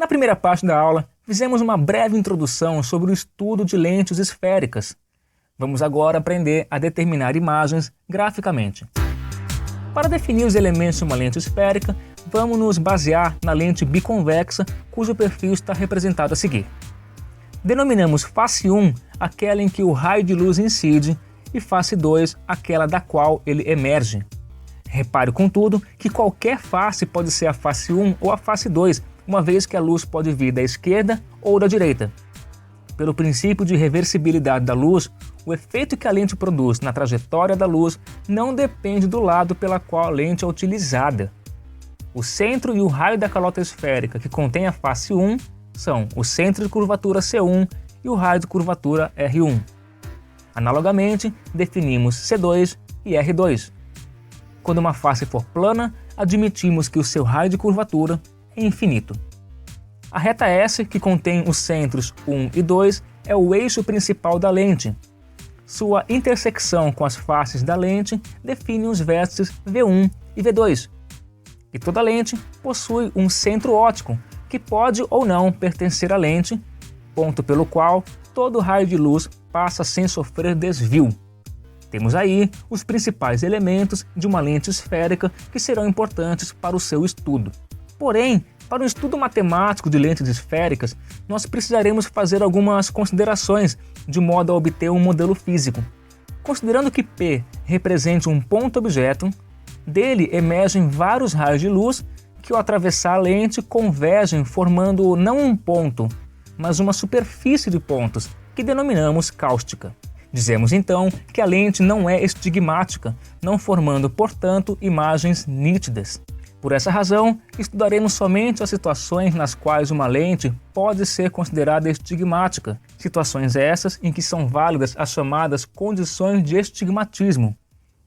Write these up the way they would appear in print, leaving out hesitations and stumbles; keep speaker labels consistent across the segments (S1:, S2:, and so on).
S1: Na primeira parte da aula, fizemos uma breve introdução sobre o estudo de lentes esféricas. Vamos agora aprender a determinar imagens graficamente. Para definir os elementos de uma lente esférica, vamos nos basear na lente biconvexa, cujo perfil está representado a seguir. Denominamos face 1 aquela em que o raio de luz incide e face 2 aquela da qual ele emerge. Repare, contudo, que qualquer face pode ser a face 1 ou a face 2, uma vez que a luz pode vir da esquerda ou da direita. Pelo princípio de reversibilidade da luz, o efeito que a lente produz na trajetória da luz não depende do lado pela qual a lente é utilizada. O centro e o raio da calota esférica que contém a face 1 são o centro de curvatura C1 e o raio de curvatura R1. Analogamente, definimos C2 e R2. Quando uma face for plana, admitimos que o seu raio de curvatura é infinito. A reta S, que contém os centros 1 e 2, é o eixo principal da lente. Sua intersecção com as faces da lente define os vértices V1 e V2. E toda lente possui um centro óptico, que pode ou não pertencer à lente, ponto pelo qual todo raio de luz passa sem sofrer desvio. Temos aí os principais elementos de uma lente esférica que serão importantes para o seu estudo. Porém, para o estudo matemático de lentes esféricas, nós precisaremos fazer algumas considerações de modo a obter um modelo físico. Considerando que P represente um ponto-objeto, dele emergem vários raios de luz que, ao atravessar a lente, convergem formando não um ponto, mas uma superfície de pontos, que denominamos cáustica. Dizemos então que a lente não é estigmática, não formando, portanto, imagens nítidas. Por essa razão, estudaremos somente as situações nas quais uma lente pode ser considerada estigmática, situações essas em que são válidas as chamadas condições de estigmatismo.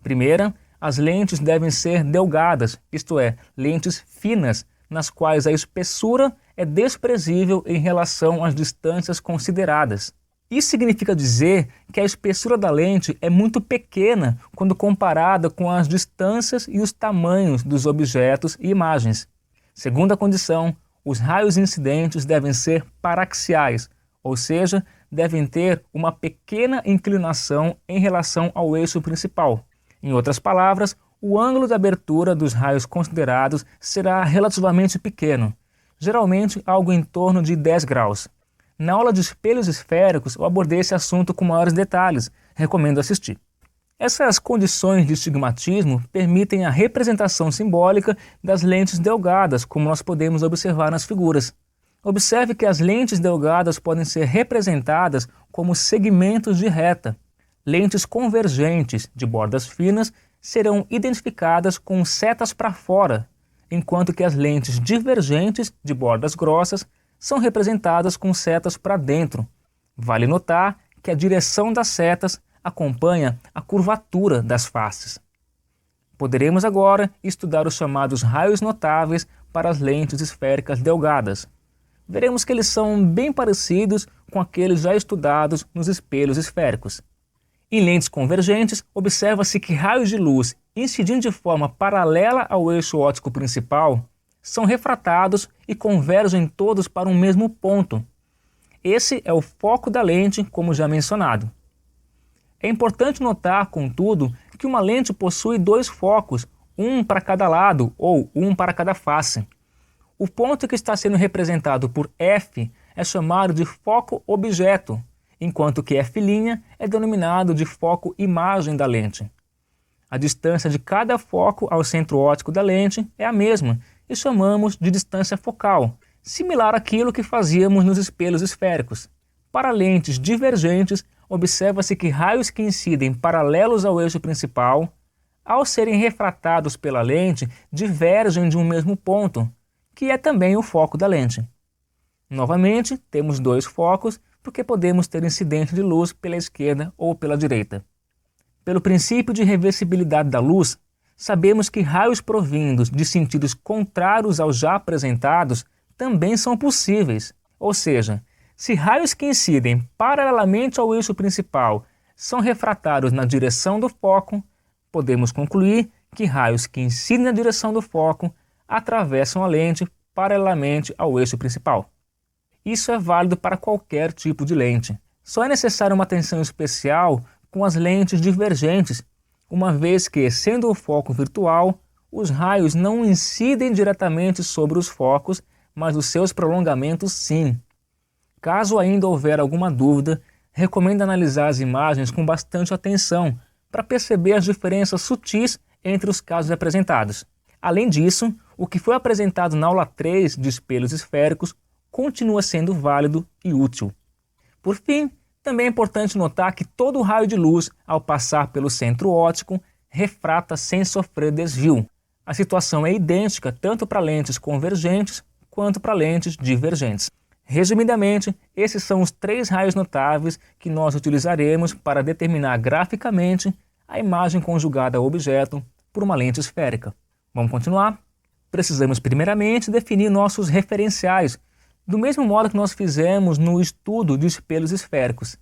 S1: Primeira, as lentes devem ser delgadas, isto é, lentes finas, nas quais a espessura é desprezível em relação às distâncias consideradas. Isso significa dizer que a espessura da lente é muito pequena quando comparada com as distâncias e os tamanhos dos objetos e imagens. Segunda condição, os raios incidentes devem ser paraxiais, ou seja, devem ter uma pequena inclinação em relação ao eixo principal. Em outras palavras, o ângulo de abertura dos raios considerados será relativamente pequeno, geralmente algo em torno de 10 graus. Na aula de espelhos esféricos, eu abordei esse assunto com maiores detalhes, recomendo assistir. Essas condições de estigmatismo permitem a representação simbólica das lentes delgadas, como nós podemos observar nas figuras. Observe que as lentes delgadas podem ser representadas como segmentos de reta. Lentes convergentes, de bordas finas, serão identificadas com setas para fora, enquanto que as lentes divergentes, de bordas grossas, são representadas com setas para dentro. Vale notar que a direção das setas acompanha a curvatura das faces. Poderemos agora estudar os chamados raios notáveis para as lentes esféricas delgadas. Veremos que eles são bem parecidos com aqueles já estudados nos espelhos esféricos. Em lentes convergentes, observa-se que raios de luz incidindo de forma paralela ao eixo óptico principal são refratados e convergem todos para um mesmo ponto. Esse é o foco da lente, como já mencionado. É importante notar, contudo, que uma lente possui dois focos, um para cada lado ou um para cada face. O ponto que está sendo representado por F é chamado de foco-objeto, enquanto que F' é denominado de foco-imagem da lente. A distância de cada foco ao centro óptico da lente é a mesma, e chamamos de distância focal, similar àquilo que fazíamos nos espelhos esféricos. Para lentes divergentes, observa-se que raios que incidem paralelos ao eixo principal, ao serem refratados pela lente, divergem de um mesmo ponto, que é também o foco da lente. Novamente, temos dois focos, porque podemos ter incidente de luz pela esquerda ou pela direita. Pelo princípio de reversibilidade da luz, sabemos que raios provindos de sentidos contrários aos já apresentados também são possíveis. Ou seja, se raios que incidem paralelamente ao eixo principal são refratados na direção do foco, podemos concluir que raios que incidem na direção do foco atravessam a lente paralelamente ao eixo principal. Isso é válido para qualquer tipo de lente. Só é necessária uma atenção especial com as lentes divergentes, uma vez que, sendo o foco virtual, os raios não incidem diretamente sobre os focos, mas os seus prolongamentos sim. Caso ainda houver alguma dúvida, recomendo analisar as imagens com bastante atenção para perceber as diferenças sutis entre os casos apresentados. Além disso, o que foi apresentado na aula 3 de espelhos esféricos continua sendo válido e útil. Por fim, também é importante notar que todo raio de luz, ao passar pelo centro óptico, refrata sem sofrer desvio. A situação é idêntica tanto para lentes convergentes quanto para lentes divergentes. Resumidamente, esses são os 3 raios notáveis que nós utilizaremos para determinar graficamente a imagem conjugada ao objeto por uma lente esférica. Vamos continuar? Precisamos primeiramente definir nossos referenciais, do mesmo modo que nós fizemos no estudo de espelhos esféricos.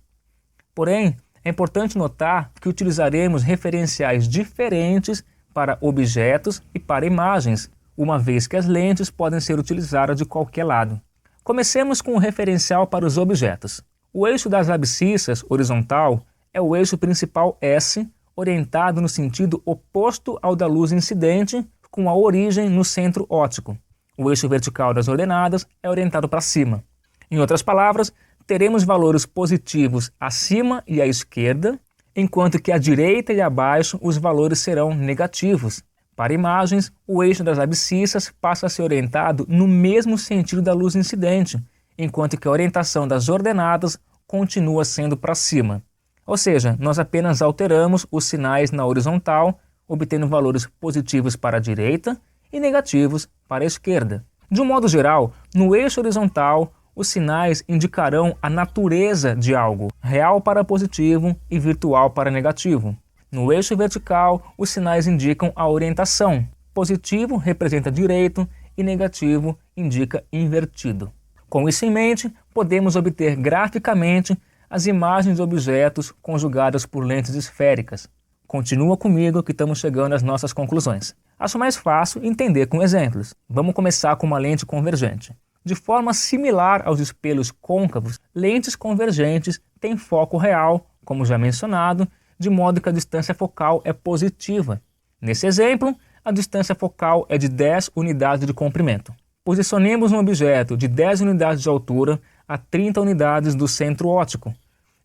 S1: Porém, é importante notar que utilizaremos referenciais diferentes para objetos e para imagens, uma vez que as lentes podem ser utilizadas de qualquer lado. Comecemos com o referencial para os objetos. O eixo das abscissas horizontal é o eixo principal S, orientado no sentido oposto ao da luz incidente, com a origem no centro óptico. O eixo vertical das ordenadas é orientado para cima. Em outras palavras, teremos valores positivos acima e à esquerda, enquanto que à direita e abaixo os valores serão negativos. Para imagens, o eixo das abscissas passa a ser orientado no mesmo sentido da luz incidente, enquanto que a orientação das ordenadas continua sendo para cima. Ou seja, nós apenas alteramos os sinais na horizontal, obtendo valores positivos para a direita e negativos para a esquerda. De um modo geral, no eixo horizontal, os sinais indicarão a natureza de algo, real para positivo e virtual para negativo. No eixo vertical, os sinais indicam a orientação. Positivo representa direito e negativo indica invertido. Com isso em mente, podemos obter graficamente as imagens de objetos conjugadas por lentes esféricas. Continua comigo que estamos chegando às nossas conclusões. Acho mais fácil entender com exemplos. Vamos começar com uma lente convergente. De forma similar aos espelhos côncavos, lentes convergentes têm foco real, como já mencionado, de modo que a distância focal é positiva. Nesse exemplo, a distância focal é de 10 unidades de comprimento. Posicionemos um objeto de 10 unidades de altura a 30 unidades do centro óptico.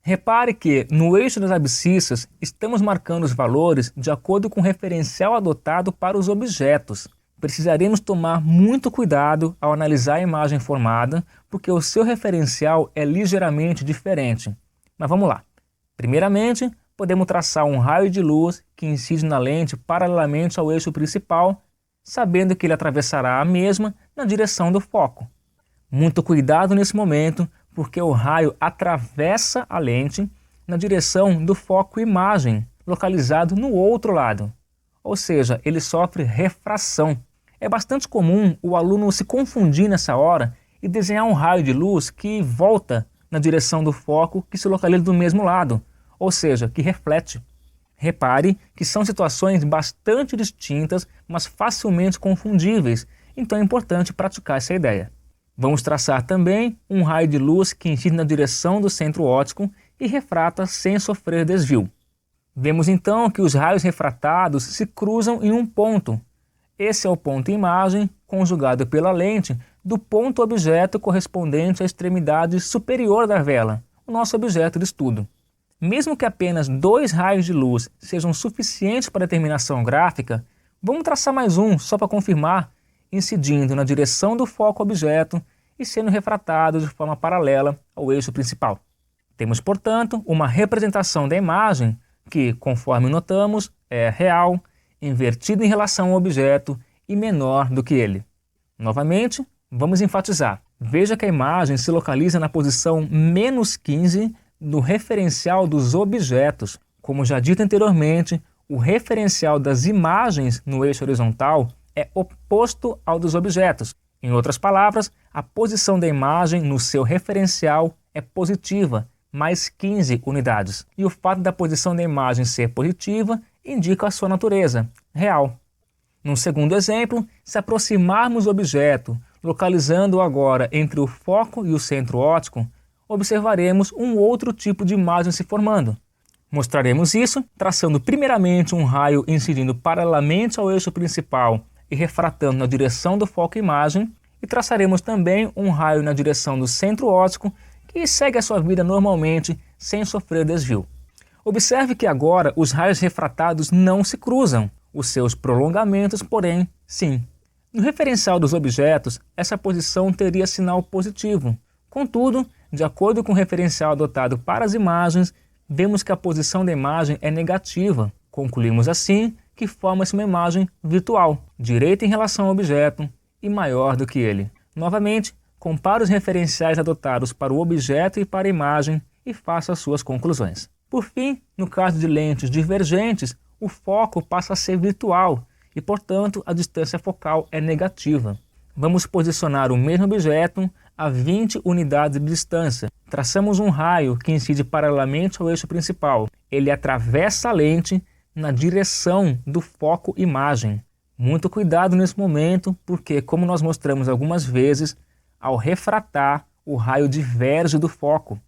S1: Repare que, no eixo das abscissas, estamos marcando os valores de acordo com o referencial adotado para os objetos. Precisaremos tomar muito cuidado ao analisar a imagem formada, porque o seu referencial é ligeiramente diferente. Mas vamos lá. Primeiramente, podemos traçar um raio de luz que incide na lente paralelamente ao eixo principal, sabendo que ele atravessará a mesma na direção do foco. Muito cuidado nesse momento, porque o raio atravessa a lente na direção do foco imagem, localizado no outro lado. Ou seja, ele sofre refração. É bastante comum o aluno se confundir nessa hora e desenhar um raio de luz que volta na direção do foco que se localiza do mesmo lado, ou seja, que reflete. Repare que são situações bastante distintas, mas facilmente confundíveis, então é importante praticar essa ideia. Vamos traçar também um raio de luz que incide na direção do centro óptico e refrata sem sofrer desvio. Vemos então que os raios refratados se cruzam em um ponto. Esse é o ponto imagem, conjugado pela lente, do ponto objeto correspondente à extremidade superior da vela, o nosso objeto de estudo. Mesmo que apenas 2 raios de luz sejam suficientes para a determinação gráfica, vamos traçar mais um só para confirmar, incidindo na direção do foco objeto e sendo refratado de forma paralela ao eixo principal. Temos, portanto, uma representação da imagem que, conforme notamos, é real, invertida em relação ao objeto e menor do que ele. Novamente, vamos enfatizar. Veja que a imagem se localiza na posição -15 no referencial dos objetos. Como já dito anteriormente, o referencial das imagens no eixo horizontal é oposto ao dos objetos. Em outras palavras, a posição da imagem no seu referencial é positiva, mais 15 unidades. E o fato da posição da imagem ser positiva indica a sua natureza, real. Num segundo exemplo, se aproximarmos o objeto Localizando agora entre o foco e o centro óptico, observaremos um outro tipo de imagem se formando. Mostraremos isso traçando primeiramente um raio incidindo paralelamente ao eixo principal e refratando na direção do foco-imagem, e traçaremos também um raio na direção do centro óptico que segue a sua vida normalmente sem sofrer desvio. Observe que agora os raios refratados não se cruzam, os seus prolongamentos, porém, sim. No referencial dos objetos, essa posição teria sinal positivo. Contudo, de acordo com o referencial adotado para as imagens, vemos que a posição da imagem é negativa. Concluímos assim que forma-se uma imagem virtual, direita em relação ao objeto e maior do que ele. Novamente, compare os referenciais adotados para o objeto e para a imagem e faça as suas conclusões. Por fim, no caso de lentes divergentes, o foco passa a ser virtual e, portanto, a distância focal é negativa. Vamos posicionar o mesmo objeto a 20 unidades de distância. Traçamos um raio que incide paralelamente ao eixo principal. Ele atravessa a lente na direção do foco-imagem. Muito cuidado nesse momento, porque, como nós mostramos algumas vezes, ao refratar, o raio diverge do foco.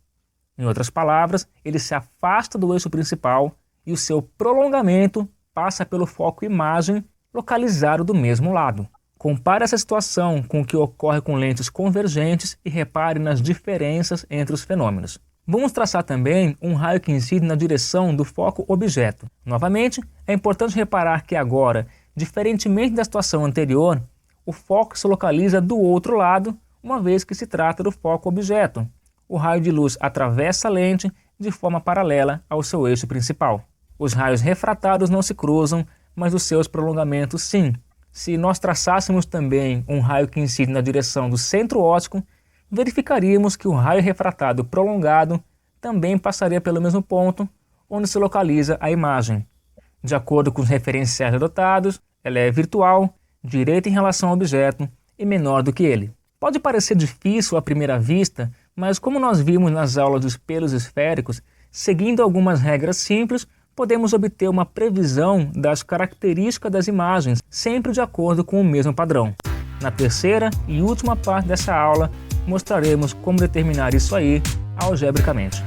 S1: Em outras palavras, ele se afasta do eixo principal e o seu prolongamento passa pelo foco-imagem localizado do mesmo lado. Compare essa situação com o que ocorre com lentes convergentes e repare nas diferenças entre os fenômenos. Vamos traçar também um raio que incide na direção do foco-objeto. Novamente, é importante reparar que agora, diferentemente da situação anterior, o foco se localiza do outro lado, uma vez que se trata do foco-objeto. O raio de luz atravessa a lente de forma paralela ao seu eixo principal. Os raios refratados não se cruzam, mas os seus prolongamentos sim. Se nós traçássemos também um raio que incide na direção do centro óptico, verificaríamos que o raio refratado prolongado também passaria pelo mesmo ponto onde se localiza a imagem. De acordo com os referenciais adotados, ela é virtual, direita em relação ao objeto e menor do que ele. Pode parecer difícil à primeira vista, mas como nós vimos nas aulas dos espelhos esféricos, seguindo algumas regras simples, podemos obter uma previsão das características das imagens, sempre de acordo com o mesmo padrão. Na terceira e última parte dessa aula, mostraremos como determinar isso aí algebricamente.